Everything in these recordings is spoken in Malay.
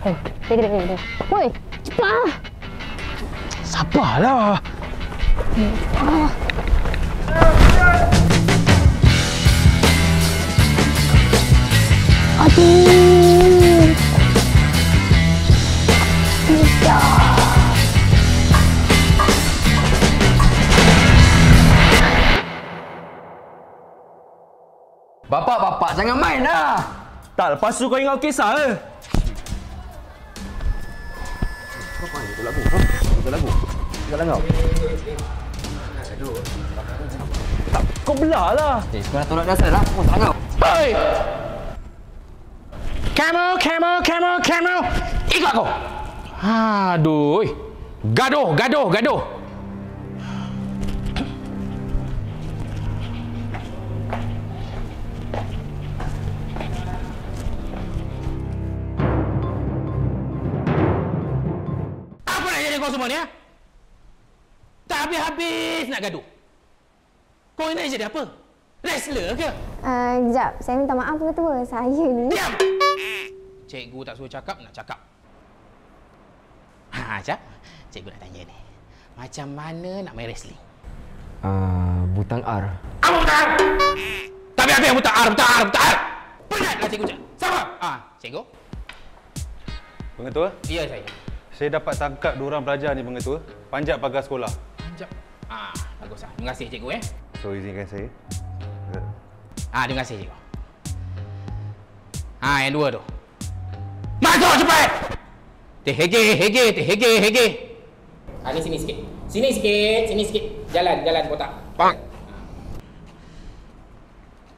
Dia kena. Woi, cepat! Sabarlah. Aduh. Tidak. Bapak jangan main dah. Tak, lepas tu kau ingat kisah ke? Kau main betul lagu. Betul lagu. Jalan kau. Tak, kau belah lah. Kau dah tolak dasar dah. Kau tak kau. Hei! Camel! Ikut aku! Aduh, oi. Gaduh! Apa nak jadi kau semua ni, ha? Tak habis-habis nak gaduh. Kau ini jadi apa? Wrestler ke? Sekejap. Saya minta maaf ketua. Saya ni. Diam! Cikgu tak suruh cakap, nak cakap. Jap. Cikgu nak tanya ni. Macam mana nak main wrestling? Butang R. Apa butang R? Tak habis-habis butang R. Penatlah cikgu cakap. Siapa? Cikgu? Pengetua, Ya, saya. saya dapat tangkap 2 orang pelajar ni, Pengetua. Panjat pagar sekolah. Sekejap. Baguslah. Terima kasih, cikgu. So, izinkan saya. Terima kasih, cikgu. Yang dua tu. Masuk cepat! Hege. Ni sini sikit. Sini sikit. Jalan kotak. Bang.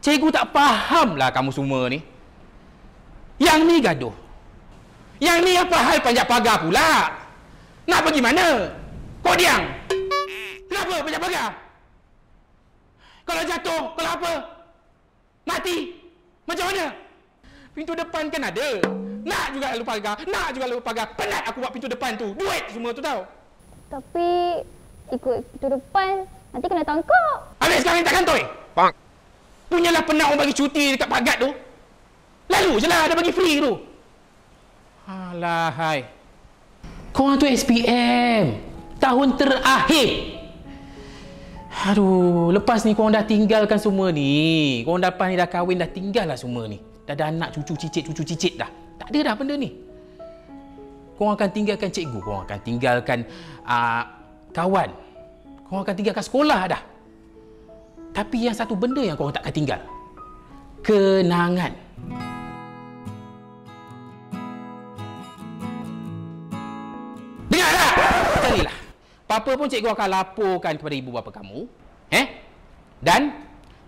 Cikgu tak fahamlah kamu semua ni. Yang ni gaduh. Yang ni apa hal panjat pagar pula? Nak pergi mana? Kau diam. Kenapa panjat pagar? Kalau jatuh, kalau apa? Mati. Macam mana? Pintu depan kan ada. Nak juga lalu pagar. Penat aku buat pintu depan tu. Duit semua tu tau. Tapi ikut pintu depan, nanti kena tangkap. Habis sekarang tak kantoi? Bang. Punyalah penat orang bagi cuti dekat pagat tu. Lalu je lah, ada bagi free tu. Alahai. Korang tu SPM. Tahun terakhir. Aduh, lepas ni korang dah tinggalkan semua ni. Korang lepas ni dah kahwin, dah tinggal lah semua ni. Dah ada anak, cucu cicit dah. Tak ada dah benda ni. Korang akan tinggalkan cikgu. Korang akan tinggalkan kawan. Korang akan tinggalkan sekolah dah. Tapi yang satu benda yang korang tak akan tinggal. Kenangan. Dengarlah! Carilah. Apa-apa pun cikgu akan laporkan kepada ibu bapa kamu. Dan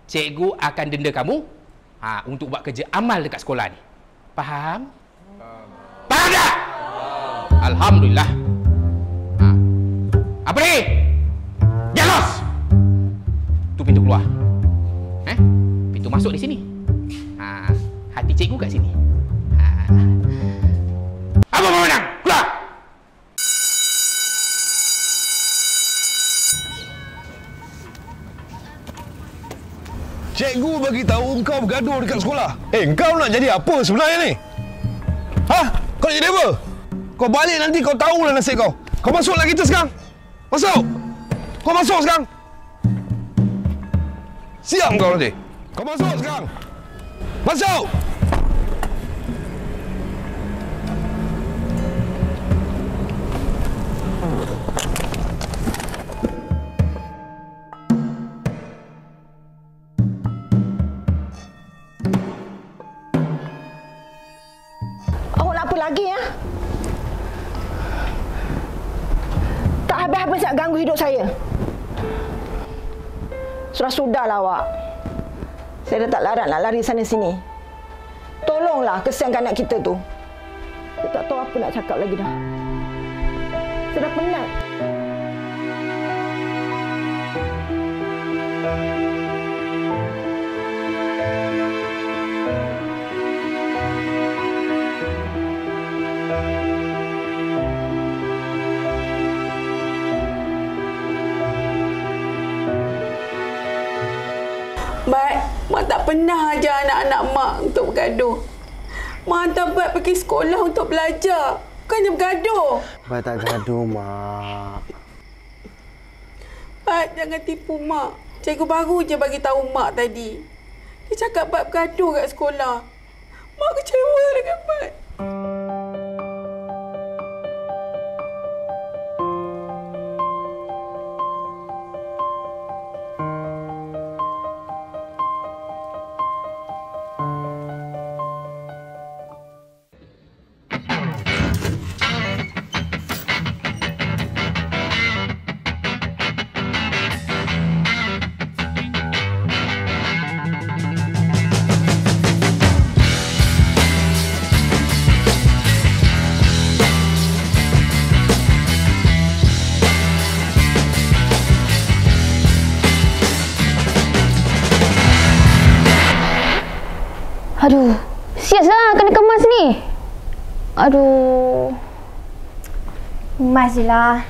cikgu akan denda kamu untuk buat kerja amal dekat sekolah ni. Faham? Faham tak? Alhamdulillah. Apa ni? Get lost! Tu pintu keluar. Pintu masuk di sini. Hati cikgu kat sini. Apa mau menang? Keluar! Cikgu bagi tahu engkau bergaduh dekat sekolah. Engkau nak jadi apa sebenarnya ni? Kau nak jadi apa? Kau balik nanti kau tahulah nasib kau. Kau masuklah kita sekarang. Masuk! Kau masuk sekarang. Siap kau nanti. Kau masuk sekarang. Masuk! Lagi ya. Tak habis-habis nak ganggu hidup saya. Sudah-sudahlah awak. Saya dah tak larat nak lari sana sini. Tolonglah kesiankan anak kita tu. Saya tak tahu apa nak cakap lagi dah. Saya dah penat. Mak tak pernah ajar anak-anak mak untuk bergaduh. Mak hantar Bat pergi sekolah untuk belajar. Bukannya bergaduh. Bat tak gaduh, Mak. Bat, jangan tipu Mak. Cikgu baru je bagi tahu Mak tadi. Dia cakap Bat bergaduh kat sekolah. Mak kecewa dengan Bat. Aduh, sias lah kena kemas ni. Aduh. Kemas je lah.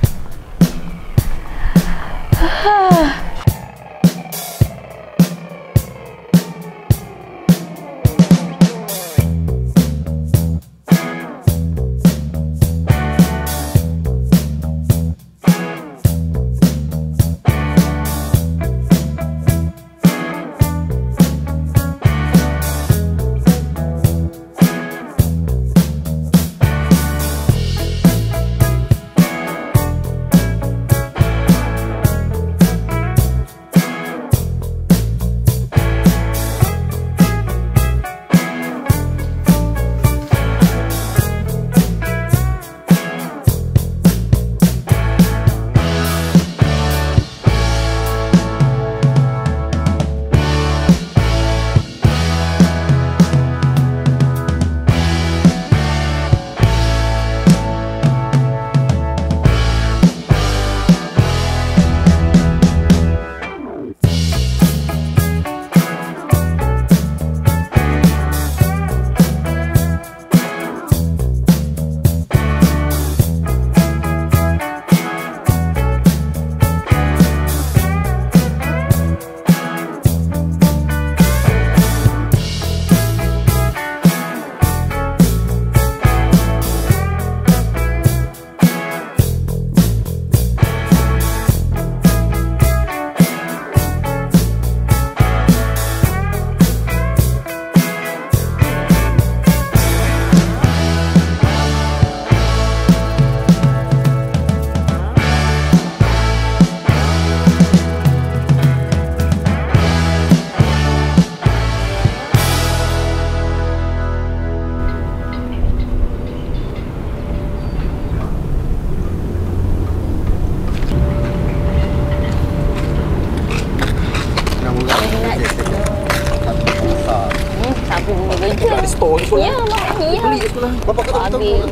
Ya, Mak. Beli sekolah. Bapak kata betul.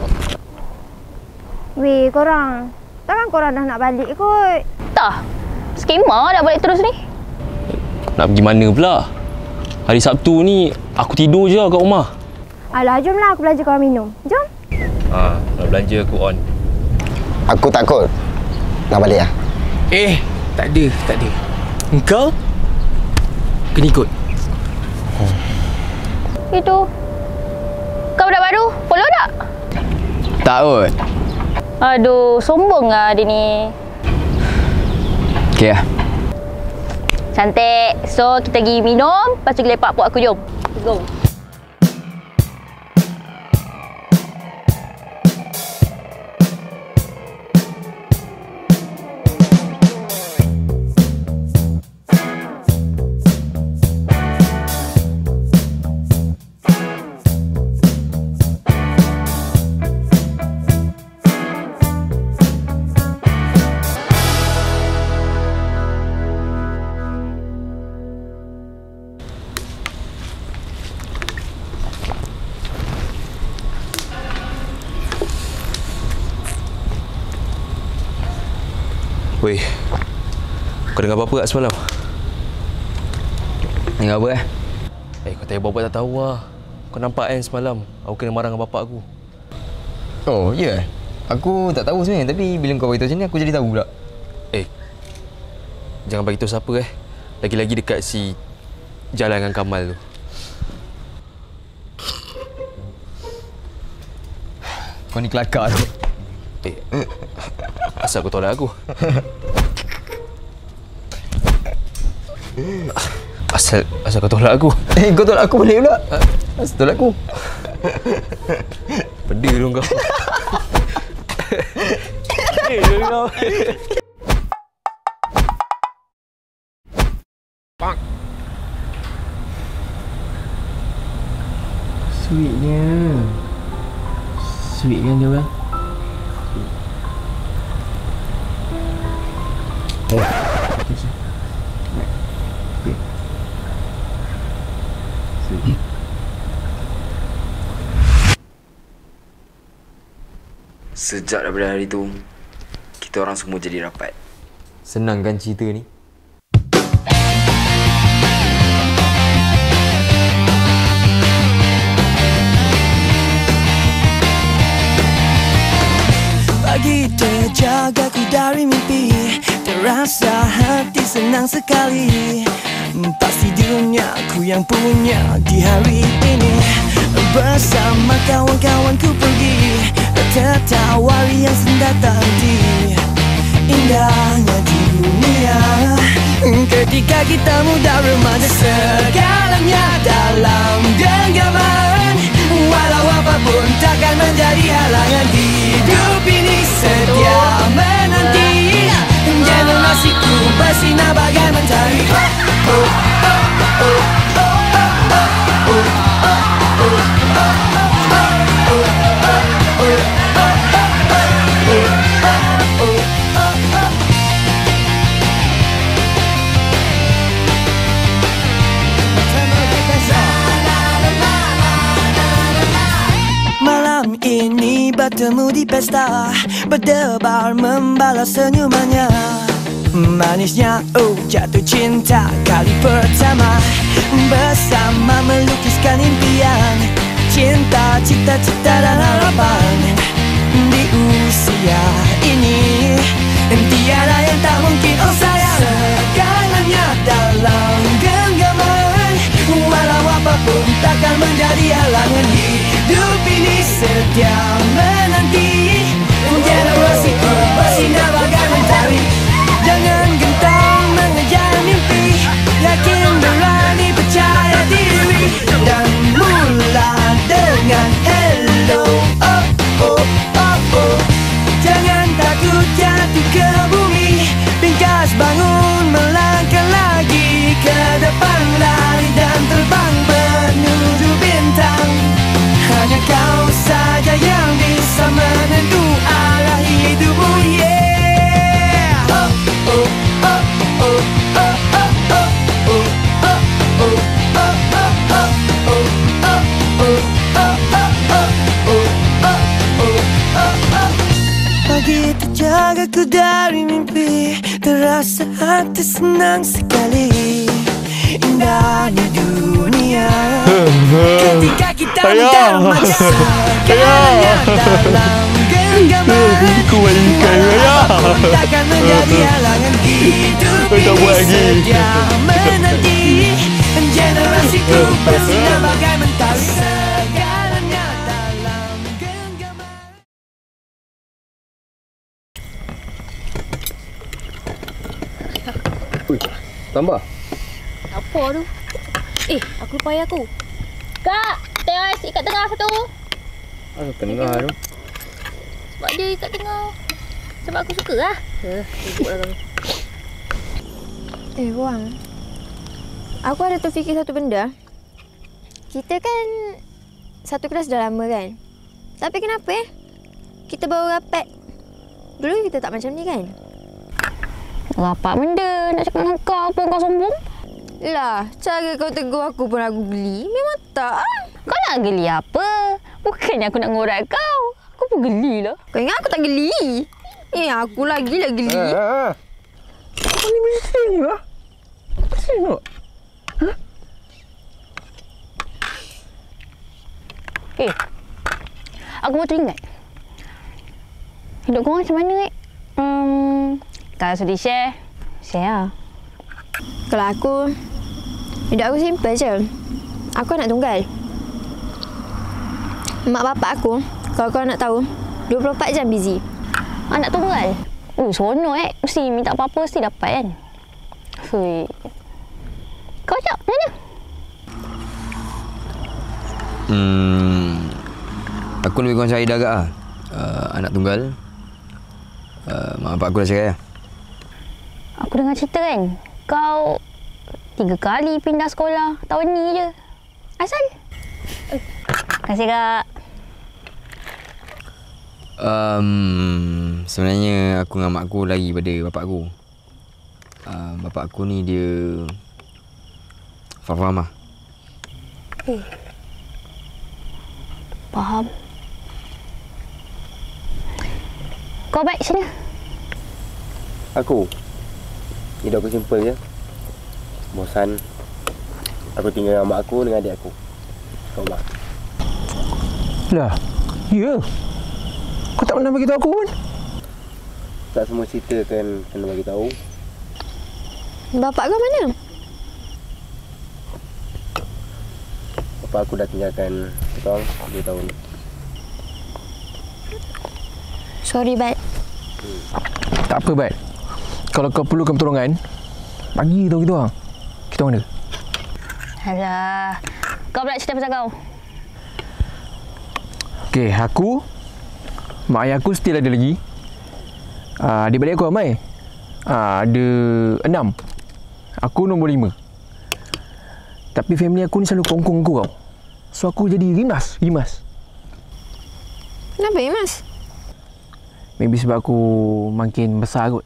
Weh, korang. Takkan korang dah nak balik kot? Tak. Skema dah balik terus ni. Nak pergi mana pula? Hari Sabtu ni aku tidur je kat rumah. Alah, jomlah aku belanja korang minum. Jom. Nak belanja aku on. Aku takut. Nak balik lah. Tak ada. Engkau kena ikut. Itu. Kau budak baru? Follow tak? Tak kot. Aduh, sombong lah dia ni. Okey lah. Cantik. So, kita pergi minum. Lepas tu kita lepak puak aku. Jom. Let's go. Weh, kau dengar apa-apa kat semalam? Dengar apa Kau tanya bapak tak tahu lah. Kau nampak kan semalam aku kena marah dengan bapak aku. Oh, ya? Yeah. Aku tak tahu sebenarnya, tapi bila kau beritahu macam ni, aku jadi tahu pula. Jangan bagi tahu siapa Lagi-lagi dekat si Jalan dengan Kamal tu. Kau ni kelakar tu. Asal kau tolak aku? Asal kau tolak aku? Kau tolak aku balik pula. Asal tolak aku? Pedih dong kau. Sweetnya. Sweet kan dia orang? Sejak daripada hari tu, kita orang semua jadi rapat. Senang kan cerita ni? Pagi terjagaku dari mimpi, terasa hati senang sekali. Pasti duniaku yang punya di hari ini. Bersama kawan-kawanku pergi, tertawa yang sendat hati. Indahnya dunia ketika kita muda remaja, segalanya dalam genggaman. Walau apapun takkan menjadi halangan. Hidup ini setia menanti, generasiku bersinar bagai mentari. Malam ini bertemu di pesta, berdebar membalas senyumannya. Manisnya jatuh cinta kali pertama, bersama melukiskan impian, cinta, cita-cita dan harapan. Di usia ini tiada yang tak mungkin, oh sayang. Segalanya dalam genggaman, walau apapun takkan menjadi halangan. Hidup ini setia menanti, generasiku bersinar bagai mentari. Jangan gentar mengejar mimpi, yakin berani percaya diri, dan mula dengan hello, oh oh oh oh. Jangan takut jatuh ke bumi, ringkas bangun melangkah lagi ke depan, lari dan terbang menuju bintang. Hanya kau saja yang bisa menentu arah hidupmu, yeah. Oh oh oh oh oh oh oh oh oh oh pagi terjagaku dari mimpi, terasa hati senang sekali. Indahnya dunia ketika kita muda remaja, segalanya dalam genggaman. Walaupun takkan menjadi halangan. Hidup ini sedia menanti, generasiku bersinar bagai mentari. Segalanya dalam genggaman. Tambah. Apa tu? Aku lupa air aku. Kak, teh ais ikat tengah satu. Tengah tu. Sebab dia ikat tengah. Sebab aku suka lah. Ikutlah kamu. Wang. Aku ada terfikir satu benda. Kita kan satu kelas dah lama kan? Tapi kenapa kita baru rapat? Dulu kita tak macam ni kan? Rapat benda. Nak cakap dengan kau pun kau sombong. Lah, cara kau tegur aku pun aku geli. Memang tak. Kau nak geli apa? Bukannya aku nak ngorat kau. Aku pun geli lah. Kau ingat aku tak geli? Aku lagi lah geli. Kau ni bising lah. Bising tak? Aku baru teringat. Hidup korang macam mana, kalau sudi share lah. Kalau aku, hidup aku simple je. Aku anak tunggal. Mak bapak aku Kalau kau nak tahu, 24 jam busy. Anak tunggal? Seronok Mesti minta apa-apa mesti dapat kan? Hui. Kau cak, mana? Aku lebih kurang Syahida agak lah. Anak tunggal. Mak bapak aku dah cerai lah. Aku dengar cerita kan, kau 3 kali pindah sekolah tahun ni je. Asal? Kasih Kak. Sebenarnya aku dengan mak aku lari pada bapak aku. Bapak aku ni dia faham lah. Faham. Kau baik sini. Aku? Hidup aku simple je. Bosan. Aku tinggal dengan mak aku dengan adik aku. Kau mak. Lah, ya. Kau tak pernah bagi tahu aku pun. Tak semua cerita kan kena bagi tahu. Bapak kau mana? Bapak aku dah tinggalkan kita 2 tahun. Sorry, Bat. Tak apa, Bat. Kalau kau perlukan pertolongan, bagi tahu kita orang. Kita orang ada. Alah, kau pula cerita pasal kau. Okey, aku, mak ayah aku still ada lagi. Adik-beradik aku ramai. Ada 6. Aku nombor 5. Tapi family aku ni selalu kongkong aku tau. So aku jadi rimas. Kenapa rimas? Maybe sebab aku makin besar kot.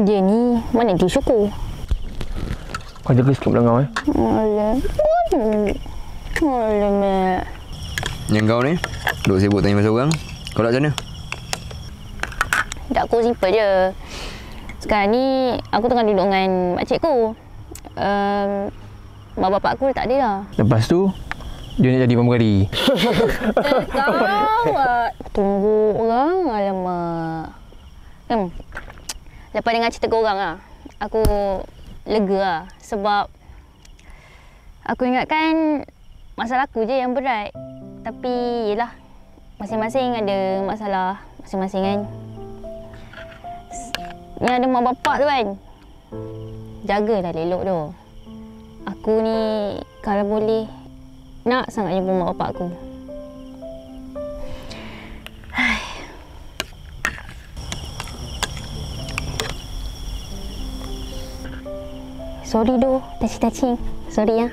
Dia ni mana dia syukur. Kau jaga sikit pula kau Alah, Mak. Yang kau ni, duk sibuk tanya pasal orang. Kau nak macam mana? Tak, aku simple je. Sekarang ni aku tengah duduk dengan makcikku. Mak bapak aku tak ada dah. Lepas tu, dia nak jadi pramugari. Kau tunggu orang, alamak. Lepas dengar cerita korang lah, aku lega lah. Sebab aku ingatkan masalah aku je yang berat. Tapi yelah, masing-masing ada masalah masing-masing kan. Yang ada mak bapak tu kan, jagalah elok tu. Aku ni kalau boleh nak sangat jumpa mak bapak aku. Sorry doh, touching. Sorry ya.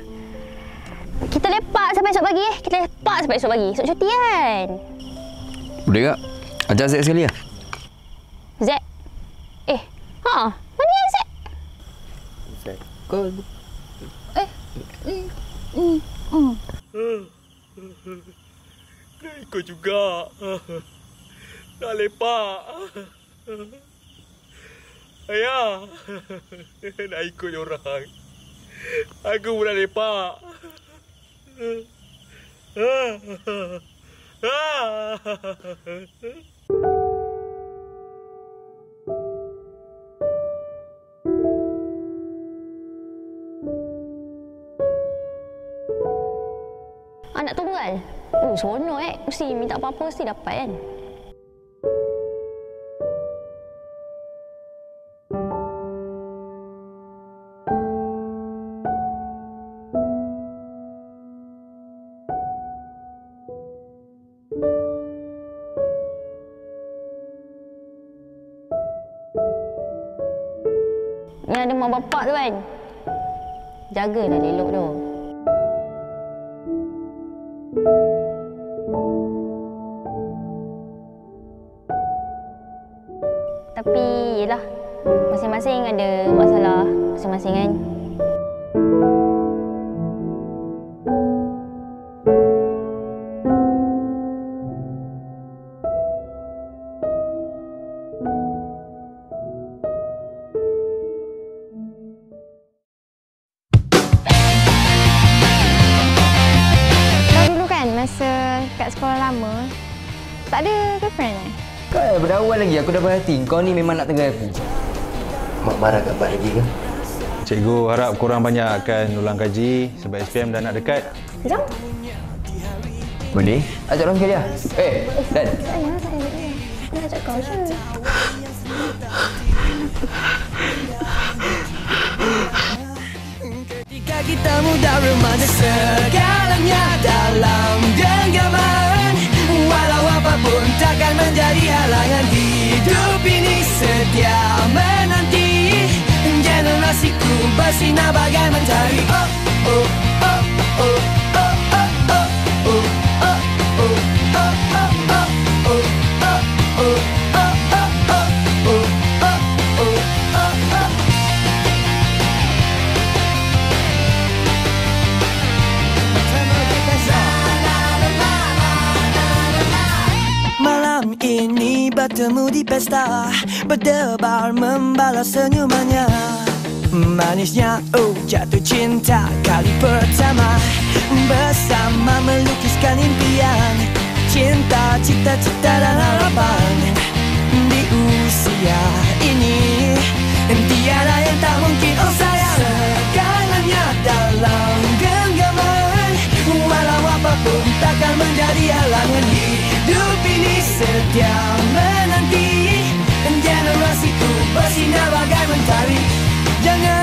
Kita lepak sampai esok pagi Kita lepak sampai esok pagi. Esok cuti kan? Boleh tak? Ajak Zack sekali lah. Zack? Mana yang Zack? Zack. Kau... Nak ikut juga. Nak lepak. Ayah. Nak ikut orang. Aku pun nak lepak. Anak tunggal? Seronok Mesti minta apa-apa mesti dapat kan? Yang ada mak bapak tu kan, jagalah elok tu. Tapi yelah, masing-masing ada masalah masing-masing kan. Kat sekolah lama, tak ada girlfriend Kau pada awal lagi aku dah perhati kau ni memang nak tegar aku. Mak marah kat Abang lagi ke? Cikgu harap korang banyakkan ulang kaji sebab SPM dah nak dekat. Jom. Boleh? Ajak orang sekali lah. Dan. Dia ajak kau je. Ketika kita muda remaja, segalanya dalam genggaman. Walau apapun takkan menjadi halangan. Hidup ini setia menanti. Generasiku bersinar bagai mentari. Oh, oh, oh, oh, oh, oh, oh, oh, oh, oh, oh, oh, oh, oh. Malam ini bertemu di pesta, berdebar membalas senyumannya. Manisnya, oh jatuh cinta kali pertama. Bersama melukiskan impian, cinta, cita-cita dan harapan. Di usia ini tiada yang tak mungkin, oh sayang. Segalanya dalam genggaman. Walau apapun takkan menjadi halangan. Hidup ini setia menanti. Generasiku bersinar bagai mentari. Jangan